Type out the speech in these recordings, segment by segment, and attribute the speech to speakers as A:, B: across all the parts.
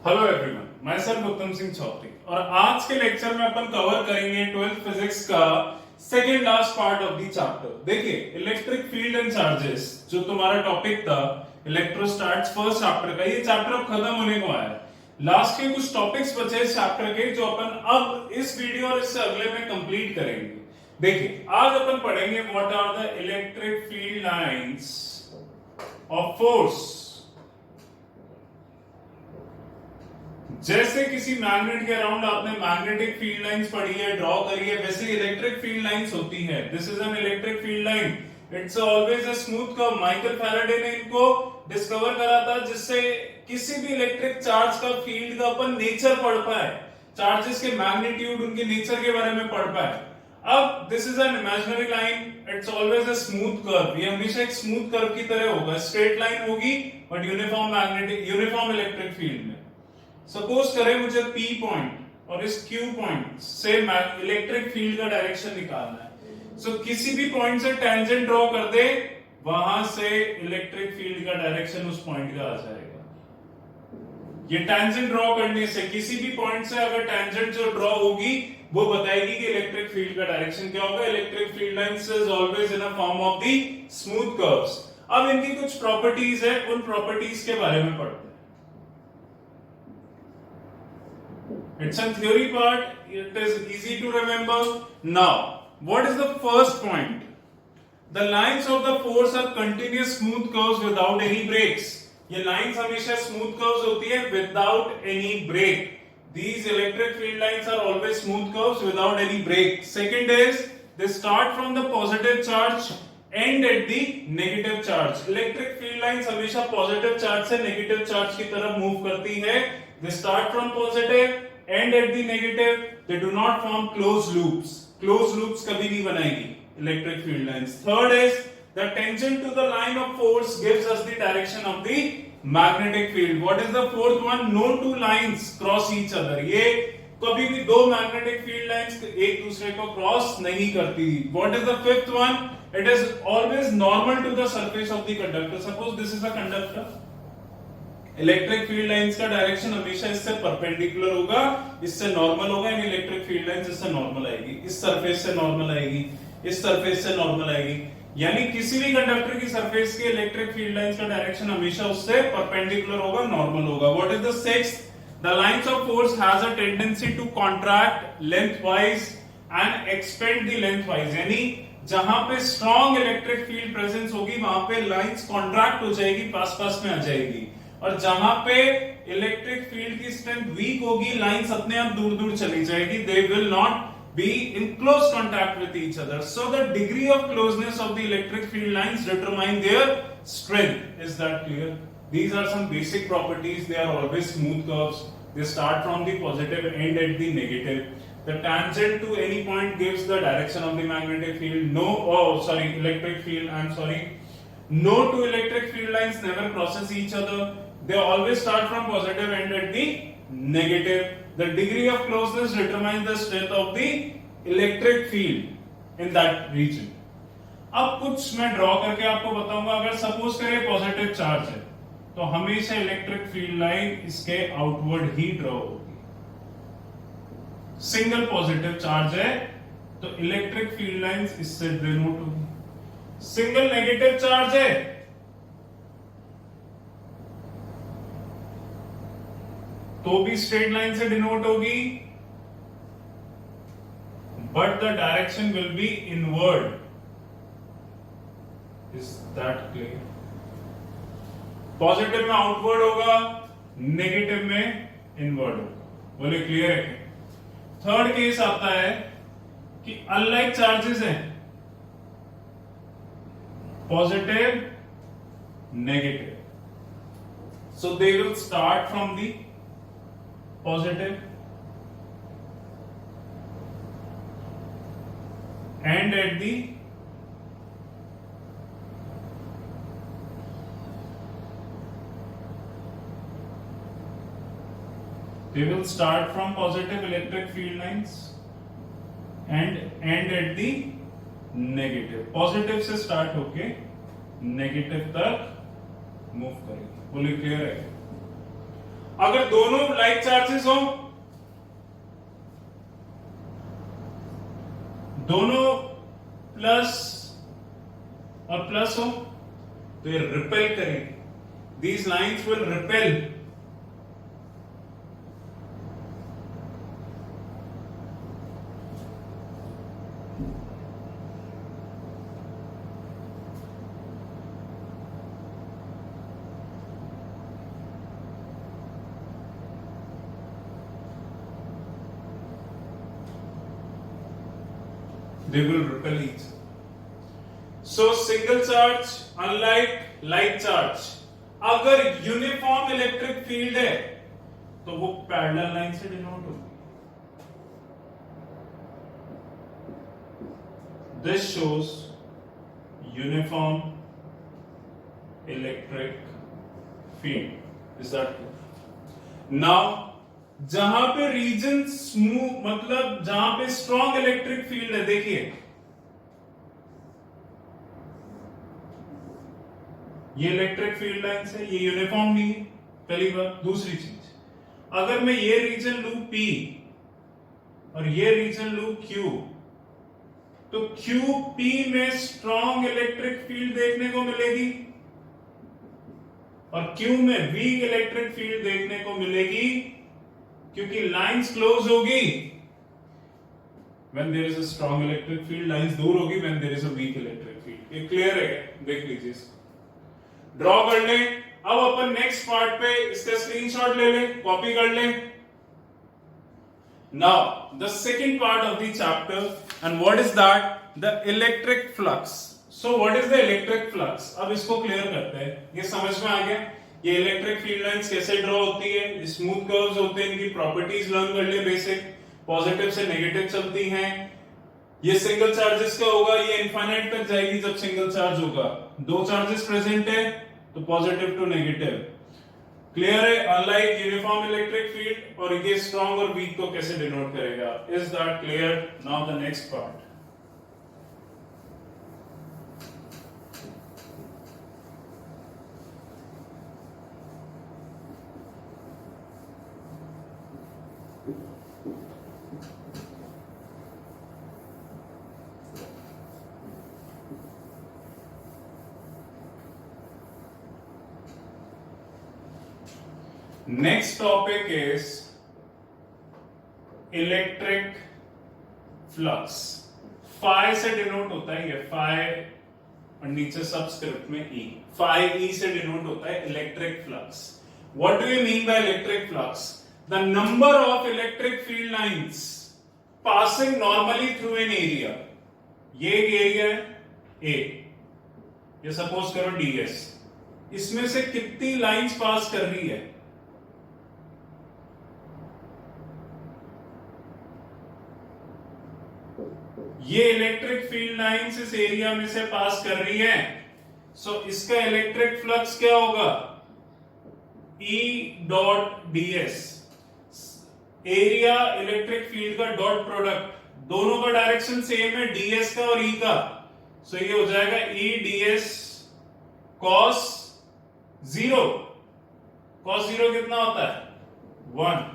A: Hello everyone, मैं sir उत्तम सिंह चौधरी और आज के लेक्चर में अपन कवर करेंगे 12th फिजिक्स का second last part of the chapter. देखिए, इलेक्ट्रिक फील्ड एंड चार्जेस जो तुम्हारा टॉपिक था इलेक्ट्रोस्टैट्स फर्स्ट चैप्टर का, ये चैप्टर अब खत्म होने को आया है। लास्ट के कुछ टॉपिक्स बचे इस चैप्टर के जो अपन अब इस वीडियो और इससे अगले में कंप्लीट करेंगे। देखिए, आज अपन पढ़ेंगे what are the electric field lines of force. जैसे किसी मैग्नेट के अराउंड आपने मैग्नेटिक फील्ड लाइंस पढ़ी है, ड्रॉ करी है, वैसे इलेक्ट्रिक फील्ड लाइंस होती है। This is an electric field line, it's always a smooth curve. Michael Faraday ने इनको डिस्कवर करा था जिससे किसी भी इलेक्ट्रिक चार्ज का फील्ड का अपन नेचर पढ़ पाए, चार्जेस के मैग्नीट्यूड, उनके नेचर के बारे में पढ़ पाए। अब this is an imaginary line, it's always a smooth curve. ये हमेशा एक स्मूथ कर्व की तरह होगा, स्ट्रेट लाइन होगी बट यूनिफॉर्म इलेक्ट्रिक फील्ड में। सपोज करें मुझे P पॉइंट और इस Q पॉइंट से इलेक्ट्रिक फील्ड का डायरेक्शन निकालना है। सो किसी भी पॉइंट से टेंजेंट ड्रॉ कर दे, वहां से इलेक्ट्रिक फील्ड का डायरेक्शन उस पॉइंट का आ जाएगा। ये टेंजेंट ड्रॉ करने से किसी भी पॉइंट से अगर टेंजेंट जो ड्रॉ होगी वो बताएगी कि इलेक्ट्रिक फील्ड का डायरेक्शन क्या होगा। Electric field lines is always in a form of the smooth curves. अब इनकी कुछ प्रॉपर्टीज है, उन प्रॉपर्टीज के बारे में पढ़ते हैं। It's a theory part, it is easy to remember. Now, what is the first point? The lines of the force are continuous smooth curves without any breaks. ये lines हमेशा smooth curves होती है without any break. These electric field lines are always smooth curves without any break. Second is, they start from the positive charge, end at the negative charge. Electric field lines हमेशा positive charge से negative charge की तरफ move करती है. They start from positive and at the negative, they do not form closed loops. Closed loops कभी नहीं बनाएगी electric field lines. Third is the tangent to the line of force gives us the direction of the magnetic field. What is the fourth one? No two lines cross each other. ये कभी भी दो magnetic field lines एक दूसरे को cross नहीं करती. What is the fifth one? It is always normal to the surface of the conductor. Suppose this is a conductor. Electric field lines का डायरेक्शन हमेशा इससे परपेंडिकुलर होगा, इससे नॉर्मल होगा। इन इलेक्ट्रिक फील्ड लाइंस इससे नॉर्मल आएगी, इस सरफेस से नॉर्मल आएगी, इस सरफेस से नॉर्मल आएगी। यानी किसी भी कंडक्टर की सरफेस के इलेक्ट्रिक फील्ड लाइंस का डायरेक्शन हमेशा उससे परपेंडिकुलर होगा, नॉर्मल होगा। What is the sixth? The lines of force has a tendency to contract lengthwise and expand the lengthwise. यानी जहां पे स्ट्रॉन्ग इलेक्ट्रिक फील्ड प्रेजेंस होगी वहां पे लाइंस कॉन्ट्रैक्ट हो जाएगी, पास में आ जाएगी। और जहां पे इलेक्ट्रिक फील्ड की स्ट्रेंथ वीक होगी, लाइंस अपने आप दूर दूर चली जाएगी। They will not be in close contact with each other. So the degree of closeness of the electric field lines determine their strength. Is that clear? These are some basic properties. They are always smooth curves. They start from the positive, end at the negative. The tangent to any point gives the direction of the magnetic field. Electric field. I'm sorry. No two electric field lines never crosses each other. They always start from positive, end at the negative. The degree of closeness determines the strength of the electric field in that region. अब कुछ मैं draw करके आपको बताऊंगा। अगर suppose करें positive charge है तो हमेशा इलेक्ट्रिक फील्ड लाइन इसके आउटवर्ड ही ड्रॉ होगी। सिंगल पॉजिटिव चार्ज है तो इलेक्ट्रिक फील्ड लाइंस इससे डिनोट होगी। सिंगल नेगेटिव चार्ज है तो भी स्ट्रेट लाइन से डिनोट होगी, but the direction will be inward. Is that clear? Positive में आउटवर्ड होगा, नेगेटिव में इनवर्ड होगा। बोले क्लियर है? थर्ड केस आता है कि अनलाइक चार्जेस हैं, positive negative, so they will start from the positive and at the they will start from positive electric field lines and end at the negative. positive से start होके negative तक move करेगी। बोलिए clear है? अगर दोनों like charges हो, दोनों प्लस और प्लस हो, तो ये रिपेल करेंगे. These lines will repel. They will repel each other. So single charge, unlike like charge, अगर यूनिफॉर्म इलेक्ट्रिक फील्ड है तो वो पैरेलल लाइन से डिनोट होगी. This shows uniform electric field. Is that now जहां पे रीजन स्मूथ, मतलब जहां पे स्ट्रॉन्ग इलेक्ट्रिक फील्ड है, देखिए ये इलेक्ट्रिक फील्ड लाइंस है, ये यूनिफॉर्म नहीं है, पहली बात. दूसरी चीज, अगर मैं ये रीजन लू P और ये रीजन लू Q, तो QP में स्ट्रॉन्ग इलेक्ट्रिक फील्ड देखने को मिलेगी और Q में वीक इलेक्ट्रिक फील्ड देखने को मिलेगी, क्योंकि लाइंस क्लोज होगी when there is a strong electric field, lines दूर होगी when there is a weak electric field. ये क्लियर है? देख लीजिए, ड्रॉ कर ले. अब अपन नेक्स्ट पार्ट पे इसका स्क्रीनशॉट ले ले, कॉपी कर ले. Now the second part of the chapter, and what is that? The electric flux. So what is the electric flux? अब इसको क्लियर करते हैं. ये समझ में आ गया ये इलेक्ट्रिक फील्ड लाइंस कैसे ड्रॉ होती है, स्मूथ कर्व्स होते हैं, इनकी प्रॉपर्टीज लर्न कर ले. बेसिक पॉजिटिव से नेगेटिव चलती हैं. ये सिंगल चार्जेस का होगा, ये इनफाइनाइट तक जाएगी जब सिंगल चार्ज होगा. दो चार्जेस प्रेजेंट है तो पॉजिटिव टू नेगेटिव. क्लियर है? Unlike uniform electric field. और ये स्ट्रॉन्ग और वीक को कैसे डिनोट करेगा? Is that clear? Now the next part. Next topic is electric flux. Phi से डिनोट होता है ये phi और नीचे सबस्क्रिप्ट में E. Phi E से डिनोट होता है electric flux. What do you mean by electric flux? The number of electric field lines passing normally through an area. ये एक एरिया है A, ये सपोज करो DS. इसमें से कितनी लाइंस पास कर रही है? ये इलेक्ट्रिक फील्ड लाइंस इस एरिया में से पास कर रही है. सो इसका इलेक्ट्रिक फ्लक्स क्या होगा? E dot ds. Area electric field का डॉट प्रोडक्ट, दोनों का डायरेक्शन सेम है, ds का और E का. सो ये हो जाएगा E ds cos 0. cos 0 कितना होता है? 1.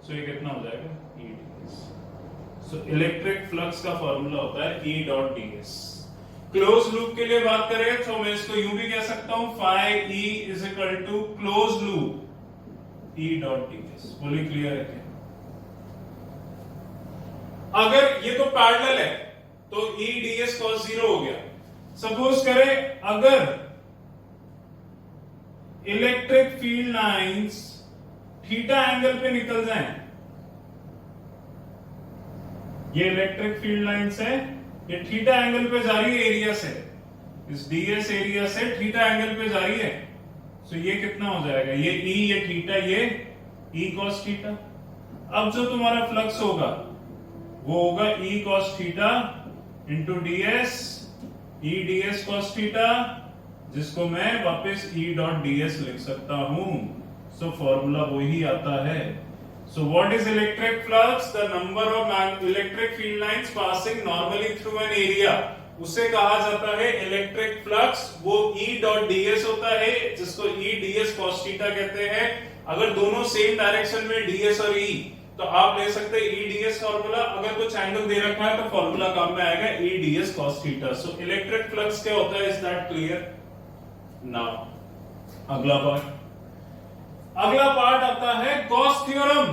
A: सो ये कितना हो जाएगा? E ds. So electric flux का फॉर्मूला होता है E dot ds. Close loop के लिए बात करें तो मैं इसको यूं भी कह सकता हूं, phi E is equal to close loop E dot ds. Fully clear है क्या? अगर ये तो पैरेलल है तो E ds cos 0 हो गया. सपोज करें अगर electric field lines theta angle पे निकल जाएं, ये इलेक्ट्रिक फील्ड लाइंस है, ये थीटा एंगल पे जा रही है एरिया से, इस ds एरिया से थीटा एंगल पे जा रही है. सो ये कितना हो जाएगा? ये E, ये थीटा, ये E cos थीटा. अब जो तुम्हारा फ्लक्स होगा वो होगा E cos theta into ds, E ds cos theta, जिसको मैं वापस E डॉट ds लिख सकता हूं. सो फॉर्मूला वही आता है. So what is electric flux? The number of electric field lines passing normally through an area. उसे कहा जाता है इलेक्ट्रिक फ्लक्स. वो E डॉट ds होता है, जिसको E ds cos थीटा कहते हैं. अगर दोनों सेम डायरेक्शन में ds और e, तो आप ले सकते हैं e ds फॉर्मूला। अगर कुछ एंगल दे रखा है तो फॉर्मूला काम में आएगा e ds cos theta. So electric flux क्या होता है, इज दैट क्लियर? नाउ अगला पार्ट आता है Gauss theorem.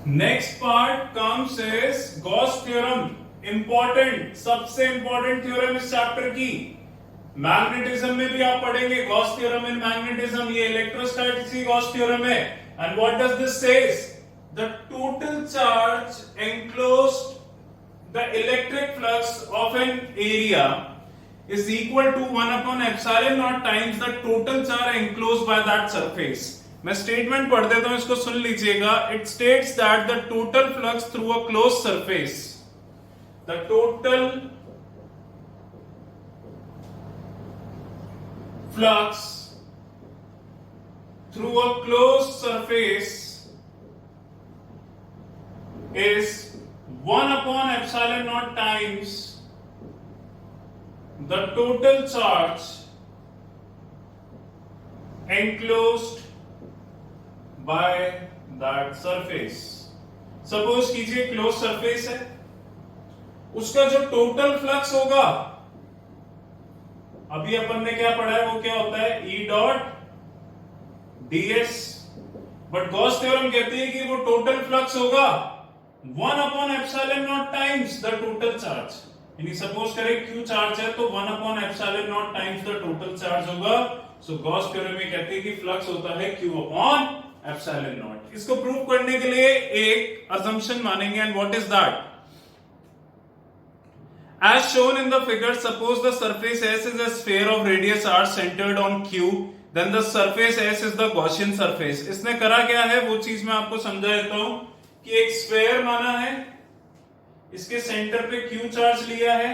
A: Next part comes is Gauss theorem. Important, सबसे इंपॉर्टेंट थ्योरम इस चैप्टर की। मैग्नेटिज्म में भी आप पढ़ेंगे गॉस थ्योरम इन मैग्नेटिज्म, ये इलेक्ट्रोस्टैटिक्स की गॉस थ्योरम है। And what does this says? The total charge enclosed the electric flux of an area is equal to 1 upon epsilon naught times the total charge enclosed by that surface. मैं statement पढ़ देता हूं, इसको सुन लीजिएगा। It states that the total flux through a close surface, the total flux through a close surface is 1 upon epsilon naught times the total charge enclosed by that surface. Suppose कीजिए close surface है, उसका जो total flux होगा, अभी अपन ने क्या पढ़ा है वो क्या होता है, E dot ds। But Gauss theorem कहती है कि वो टोटल फ्लक्स होगा 1 upon epsilon not times the total charge. यानी सपोज करें Q चार्ज है तो 1 upon epsilon not times the total charge होगा। सो गॉस थ्योरम में कहते हैं कि फ्लक्स होता है Q अपॉन एप्सिलॉन नॉट। इसको प्रूव करने के लिए एक असम्पशन मानेंगे, and what is that? As shown in the figure, suppose the surface S is a sphere of radius r centered on Q, then the surface S is the Gaussian surface। इसने करा क्या है वो चीज मैं आपको समझा देता हूं कि एक स्फेयर माना है, इसके सेंटर पे Q चार्ज लिया है,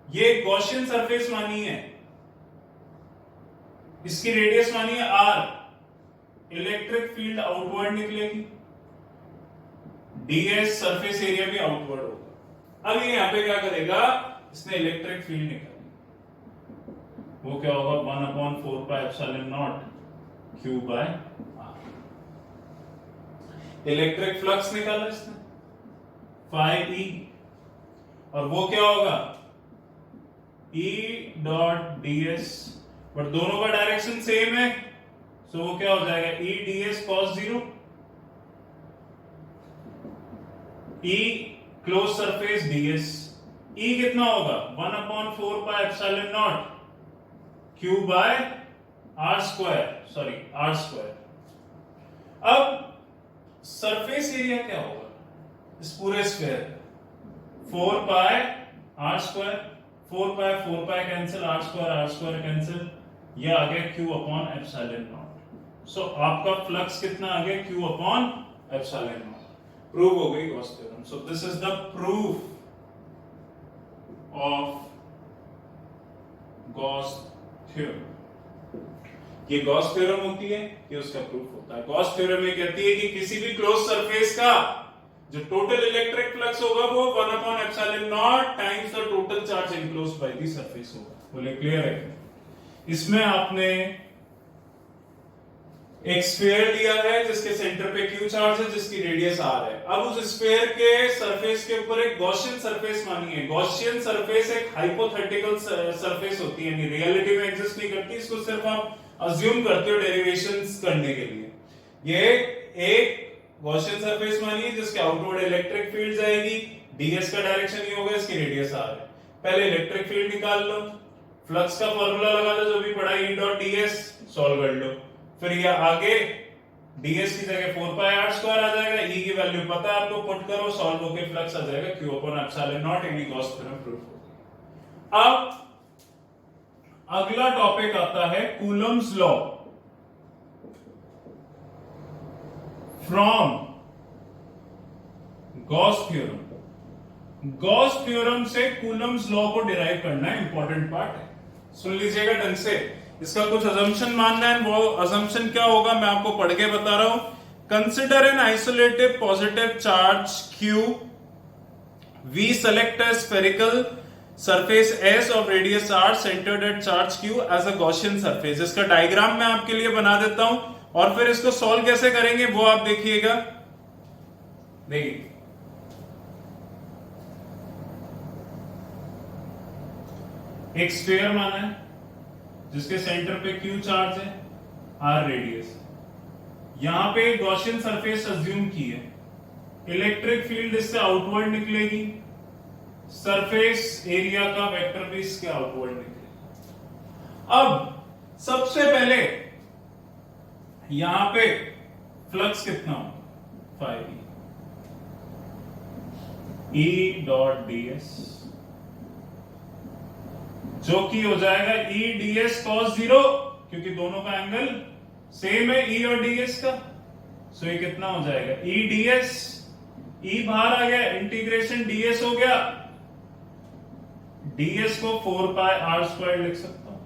A: ये गॉसियन सरफेस मानी है, इसकी रेडियस मानी है R, इलेक्ट्रिक फील्ड आउटवर्ड निकलेगी, ds सरफेस एरिया भी आउटवर्ड होगा। अब ये यहां पे क्या करेगा, इसने इलेक्ट्रिक फील्ड निकाली, वो क्या होगा 1 upon 4 pi epsilon naught Q by electric flux निकाला इसने फाई E, और वो क्या होगा E डॉट ds, बट दोनों का डायरेक्शन सेम है, सो वो क्या हो जाएगा E ds cos 0, E close surface ds, E कितना होगा 1 upon 4 pi epsilon naught Q by r square. अब सरफेस एरिया क्या होगा इस पूरे sphere, 4 pi r square, 4 pi cancel, r square cancel, ये आ गया Q upon epsilon naught. So आपका फ्लक्स कितना आ गया Q upon epsilon naught. Prove हो गई Gauss theorem. So this is the proof of Gauss theorem. ये गॉस थ्योरम होती है, ये उसका प्रूफ होता है। गॉस थ्योरम ये कहती है कि किसी भी क्लोज सरफेस का जो टोटल इलेक्ट्रिक फ्लक्स होगा वो 1 upon epsilon not times the total charge enclosed by the surface होगा। बोले क्लियर है? इसमें आपने एक स्फीयर लिया है जिसके सेंटर पे Q चार्ज है, जिसकी रेडियस R है। अब उस स्फीयर के सरफेस के ऊपर एक गॉसियन सरफेस मानिए। गॉसियन सरफेस एक हाइपोथेटिकल सरफेस होती है, यानी रियलिटी में एग्जिस्ट नहीं करती, इसको सिर्फ आप अज्यूम करते हो डेरिवेशंस करने के लिए। ये एक गॉसियन सरफेस मानिए जिसके आउटवर्ड इलेक्ट्रिक फील्ड जाएगी, ds का डायरेक्शन ये होगा, इसकी रेडियस r है। पहले इलेक्ट्रिक फील्ड निकाल लो, फ्लक्स का फॉर्मूला लगा दो, जो भी पढ़ा E डॉट ds, सॉल्व कर लो। फिर ये आगे ds की जगह 4 पाई r स्क्वायर आ जाएगा, E की वैल्यू पता है आपको, पुट करो, सॉल्व होके फ्लक्स आ जाएगा Q अपॉन एप्सिलॉन नॉट, यानी गॉस थ्योरम प्रूफ हो गया। अब अगला टॉपिक आता है Coulomb's law from Gauss theorem. Gauss theorem से कूलम्स लॉ को डिराइव करना है, इंपॉर्टेंट पार्ट है, सुन लीजिएगा ढंग से। इसका कुछ अजम्पशन मानना है, वो अजम्पशन क्या होगा मैं आपको पढ़ के बता रहा हूं। Consider an isolated positive charge Q we select a spherical surface S of radius R centred at charge Q as a Gaussian surface. इसका डायग्राम मैं आपके लिए बना देता हूं और फिर इसको सॉल्व कैसे करेंगे वो आप देखिएगा। देखिए एक स्फीयर माना है जिसके सेंटर पे Q चार्ज है, R रेडियस, यहां पे गॉसियन सरफेस अज्यूम की है, इलेक्ट्रिक फील्ड इससे आउटवर्ड निकलेगी, सरफेस एरिया का वेक्टर भी इसके आउटवर्ड निकलेगा। अब सबसे पहले यहां पे फ्लक्स कितना होगा, 5 E डॉट ds, जो कि हो जाएगा E ds cos 0, क्योंकि दोनों का एंगल सेम है E और ds का। सो ये कितना हो जाएगा E ds, E बाहर आ गया, इंटीग्रेशन ds हो गया, ds को 4 पाई r स्क्वायर लिख सकता हूं।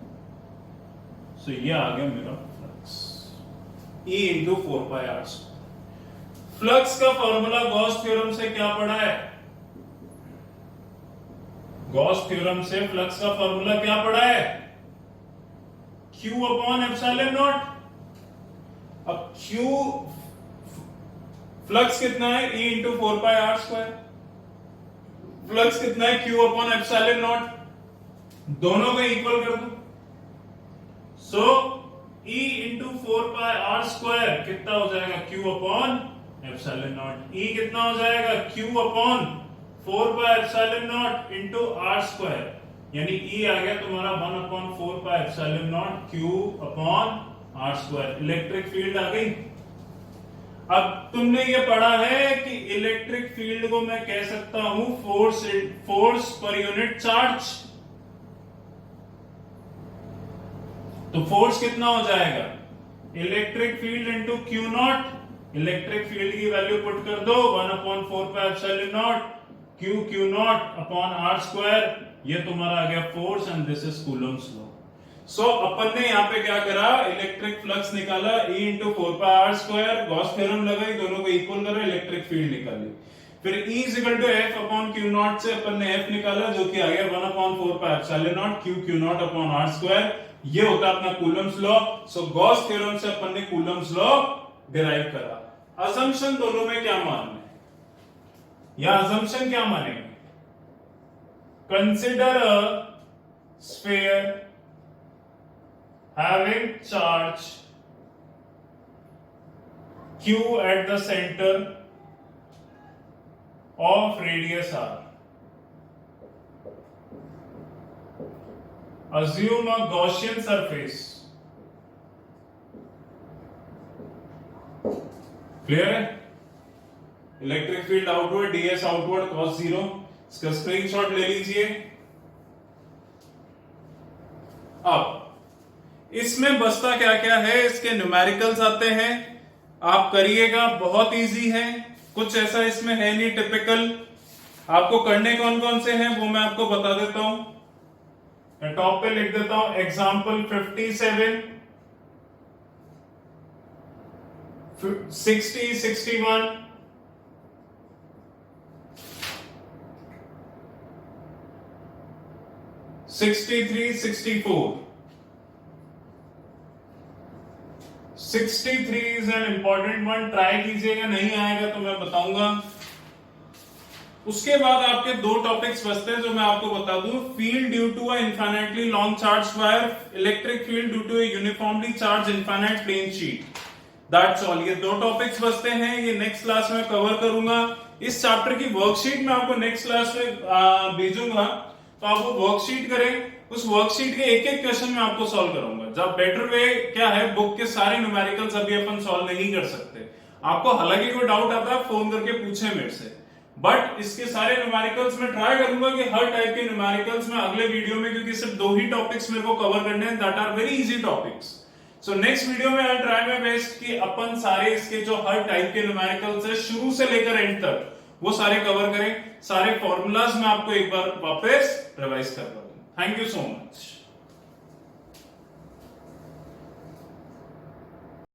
A: सो ये आ गया मेरा flux E into 4 pi r square. Flux का फॉर्मूला गॉस थ्योरम से क्या पढ़ा है, गॉस थ्योरम से फ्लक्स का फॉर्मूला क्या पढ़ा है, Q अपॉन एप्सिलॉन नॉट। अब Q फ्लक्स कितना है, E into 4 pi r square, flux कितना है Q अपॉन एप्सिलॉन नॉट, दोनों को इक्वल कर दो। So E into 4 pi r square कितना हो जाएगा, Q upon epsilon naught. E कितना हो जाएगा, Q upon 4 pi epsilon naught into r square, यानी E आ गया तुम्हारा 1 upon 4 pi epsilon naught Q upon r square. Electric field आ गई। अब तुमने ये पढ़ा है कि इलेक्ट्रिक फील्ड को मैं कह सकता हूं फोर्स पर यूनिट चार्ज। तो फोर्स कितना हो जाएगा, electric field into Q naught, electric field की वैल्यू पुट कर दो 1 upon 4 pi epsilon naught Q naught upon r square, ये तुम्हारा आ गया force and this is Coulomb's law. So अपन ने यहाँ पे क्या करा, इलेक्ट्रिक फ्लक्स निकाला E into 4 pi r square, Gauss theorem लगाई, दोनों को इक्वल करा, इलेक्ट्रिक फील्ड निकाली। फिर E is equal to F upon Q naught से अपन ने F निकाला जो कि आ गया 1 upon 4 pi epsilon naught Q naught upon r square, ये होता अपना कूलम्स लॉ। सो गॉस थ्योरम से अपन ने कूलम्स लॉ डिराइव करा। असम्पशन दोनों में क्या मानना है, या असम्पशन क्या मानेंगे, consider a sphere having charge Q at the center of radius r. Assume a Gaussian surface. Clear है? Electric field outward, ds outward, cos 0। इसका स्क्रीनशॉट ले लीजिए। अब इसमें बसता क्या क्या है, इसके न्यूमेरिकल्स आते हैं, आप करिएगा, बहुत इजी है, कुछ ऐसा इसमें है नहीं टिपिकल। आपको करने कौन कौन से हैं वो मैं आपको बता देता हूं। मैं टॉप पे लिख देता हूं, example 57, 60, 61, 63, 64। 63 is an important one, try कीजिएगा, नहीं आएगा तो मैं बताऊंगा। उसके बाद आपके दो टॉपिक्स बचते हैं जो मैं आपको बता दूं, field due to a infinitely long charge wire, electric field due to a uniformly charge infinite plane sheet. That's all, ये दो टॉपिक्स बचते हैं, ये नेक्स्ट क्लास में कवर करूंगा। इस चैप्टर की वर्कशीट मैं आपको नेक्स्ट क्लास में भेजूंगा, तो आप वो वर्कशीट करें। उस वर्कशीट के एक एक क्वेश्चन में आपको सॉल्व करूंगा। जब बेटर वे क्या है, बुक के सारे न्यूमेरिकल्स अभी अपन सॉल्व नहीं कर सकते। आपको हालांकि कोई डाउट आता है फोन करके पूछे मेरे से, बट इसके सारे न्यूमेरिकल्स में ट्राई करूंगा कि हर टाइप के न्यूमेरिकल्स में अगले वीडियो में, क्योंकि सिर्फ दो ही टॉपिक्स मेरे को कवर करने हैं, that are very easy topics. So next video में आई ट्राई माय बेस्ट कि अपन सारे इसके जो हर टाइप के न्यूमेरिकल्स है शुरू से लेकर एंड तक वो सारे कवर करें। सारे फॉर्मूलाज मैं आपको एक बार वापस रिवाइज कर दूं। Thank you so much.